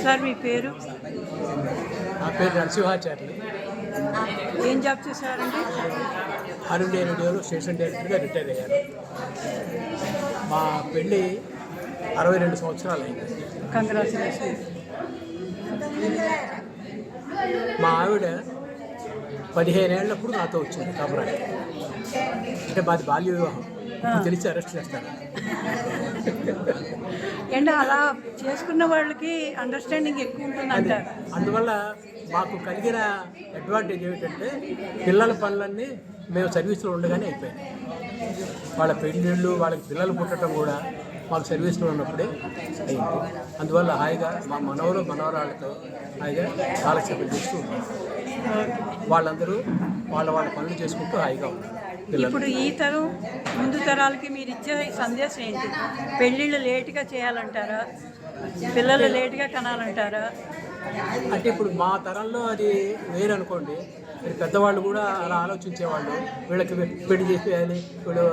Sir మీ పేరు? నా పేరు నరసింహాచార్యులు. ఏం జాబ్ చేశారండి? ఆల్ ఇండియా రేడియోలో స్టేషన్ డైరెక్టర్గా రిటైర్ అయ్యాను. మా పెళ్ళి 62 సంవత్సరాలు అయింది. కంగ్రాచులేషన్. మా ఆవిడ 15 ఏళ్ళప్పుడు నాతో వచ్చింది కబరాకి. అంటే మాది బాల్య వివాహం. తెలిసి అరెస్ట్ చేస్తారు. అంటే అలా చేసుకున్న వాళ్ళకి అండర్స్టాండింగ్ ఎక్కువ ఉంటుందంటారు. అందువల్ల మాకు కలిగిన అడ్వాంటేజ్ ఏమిటంటే పిల్లల పనులన్నీ మేము సర్వీస్లో ఉండగానే అయిపోయాయి. వాళ్ళ పెళ్ళిళ్ళు, వాళ్ళకి పిల్లలు పుట్టడం కూడా మాకు సర్వీస్లో ఉన్నప్పుడే అయింది. అందువల్ల హాయిగా మా మనవరాళ్ళతో హాయిగా కాలక్షేపం చేస్తూ ఉంటాం. వాళ్ళందరూ వాళ్ళ పనులు చేసుకుంటూ హాయిగా ఉన్నారు. ఇప్పుడు ఈ తరం ముందు తరాలకి మీరు ఇచ్చే సందేశం ఏంటి? పెళ్ళిళ్ళు లేటుగా చేయాలంటారా? పిల్లలు లేటుగా కనాలంటారా? అంటే ఇప్పుడు మా తరంలో అది వేరు అనుకోండి. పెద్దవాళ్ళు కూడా అలా ఆలోచించేవాళ్ళు. వీళ్ళకి పెళ్లి చేసేయాలి, వీళ్ళు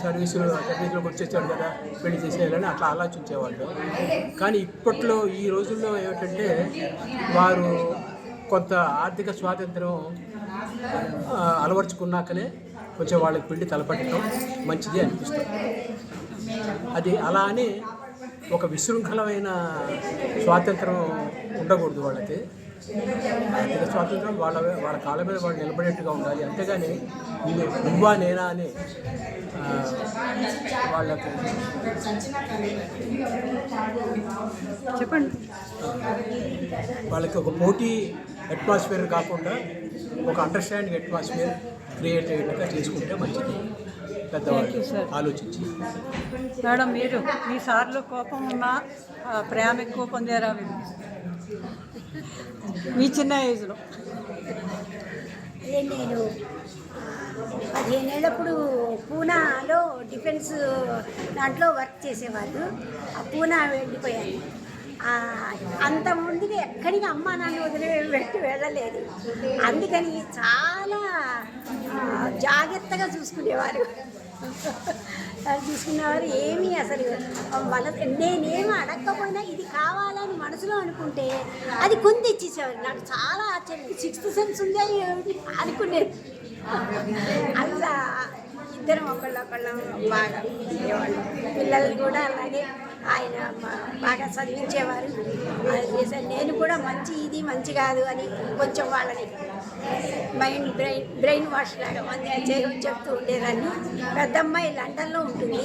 సర్వీసులోకి వచ్చేసాడు కదా, పెళ్లి చేసేయాలని అట్లా ఆలోచించేవాళ్ళు. కానీ ఇప్పట్లో ఈ రోజుల్లో ఏమిటంటే వారు కొంత ఆర్థిక స్వాతంత్రం అలవర్చుకున్నాకనే కొంచెం వాళ్ళకి పెళ్లి తలపట్టడం మంచిది అనిపిస్తుంది. అది అలా అని ఒక విశృంఖలమైన స్వాతంత్రం ఉండకూడదు. వాళ్ళకి ఆర్థిక స్వాతంత్రం వాళ్ళ కాళ్ళ మీద వాళ్ళు నిలబడేట్టుగా ఉండాలి. అంతేగాని నువ్వా నేనా అని వాళ్ళకి చెప్పండి. వాళ్ళకి ఒక పోటీ అట్మాస్ఫియర్ కాకుండా ఒక అండర్స్టాండింగ్ అట్మాస్ఫియర్ క్రియేట్ అయ్యేట్టుగా చేసుకుంటే మంచిది పెద్దవాళ్ళు ఆలోచించి. మేడం, మీరు మీ సార్లో కోపం ఉన్నా ప్రేమ ఎక్కువ పొందారా మీరు మీ చిన్న ఏజ్లో? అదే నేను 15 ఏళ్ళప్పుడు పూనాలో డిఫెన్స్ దాంట్లో వర్క్ చేసేవాళ్ళు. ఆ పూనా వెళ్ళిపోయాను. అంత ముందుగా ఎక్కడికి అమ్మ నాన్న వదిలిపెట్టి వెళ్ళలేదు. అందుకని చాలా జాగ్రత్తగా చూసుకునేవారు. ఏమీ అసలు నేనేమి అడగకపోయినా ఇది కావాలని మనసులో అనుకుంటే అది కొని ఇచ్చేసేవారు. నాకు చాలా ఆశ్చర్యం. 6th సెన్స్ ఉందా అనుకునేది. అలా ఇద్దరం ఒకళ్ళొకళ్ళం బాగా ఉండేవాళ్ళు. పిల్లలు కూడా అలాగే ఆయన బాగా చదివించేవారు. అది చేశారు. నేను కూడా మంచి కాదు అని కొంచెం వాళ్ళని బ్రెయిన్ వాష్ లాగా చెప్తూ ఉండేదాన్ని. పెద్దమ్మాయి లండన్లో ఉంటుంది.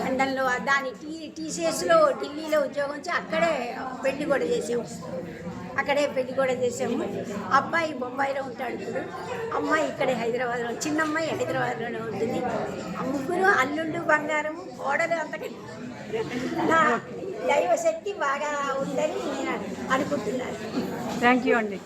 లండన్లో దాని టీసీఎస్లో ఢిల్లీలో ఉద్యోగం వచ్చి అక్కడే పెళ్లి కూడా చేసాము. అబ్బాయి బొంబాయిలో ఉంటాడు ఇప్పుడు. అమ్మాయి ఇక్కడే హైదరాబాద్లో, చిన్నమ్మాయి హైదరాబాద్లోనే ఉంటుంది. ఆ ముగ్గురు అల్లుళ్ళు బంగారం, కోడలు అంతకంటే నా దైవశక్తి బాగా ఉందని నేను అనుకుంటున్నాను. థ్యాంక్ యూ అండి.